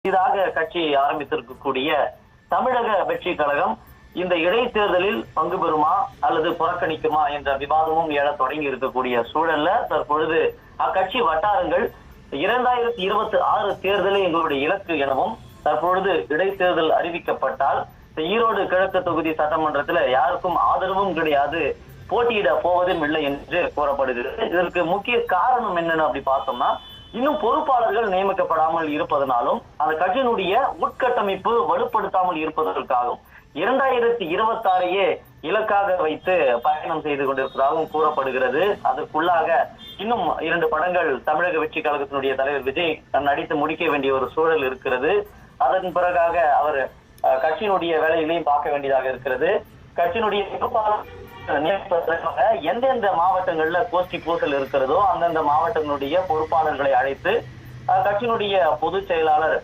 புதிதாக கட்சி ஆரம்பித்திருக்கக்கூடிய தமிழக வெற்றி கழகம் இந்த இடைத்தேர்தலில் பங்கு பெறுமா அல்லது புறக்கணிக்குமா என்ற விவாதமும் எழத் தொடங்கி இருக்கக்கூடிய சூழல்ல தற்பொழுது அக்கட்சி வட்டாரங்கள் 2026 தேர்தலே எங்களுடைய இலக்கு எனவும் தற்பொழுது இடைத்தேர்தல் அறிவிக்கப்பட்டால் ஈரோடு கிழக்கு தொகுதி சட்டமன்றத்தில் யாருக்கும் ஆதரவும் கிடையாது, போட்டியிட போவதும் இல்லை என்று கூறப்படுகிறது. இதற்கு முக்கிய காரணம் என்னன்னு அப்படி பார்த்தோம்னா, இன்னும் பொறுப்பாளர்கள் நியமிக்கப்படாமல் இருப்பதனாலும் அந்த கட்சியினுடைய உட்கட்டமைப்பு வலுப்படுத்தாமல் இருப்பதற்காகவும் 2026 இலக்காக வைத்து பயணம் செய்து கொண்டிருப்பதாகவும் கூறப்படுகிறது. அதற்குள்ளாக இன்னும் 2 படங்கள் தமிழக வெற்றி கழகத்தினுடைய தலைவர் விஜய் நடித்து முடிக்க வேண்டிய ஒரு சூழல் இருக்கிறது. அதன் பிறகாக அவர் கட்சியினுடைய வேலைகளையும் பார்க்க வேண்டியதாக இருக்கிறது. கட்சியினுடைய எந்தெந்த மாவட்டங்கள்ல கோஷ்டி பூசல் இருக்கிறதோ அந்தந்த மாவட்டங்களுடைய பொறுப்பாளர்களை அழைத்து கட்சியினுடைய பொதுச் செயலாளர்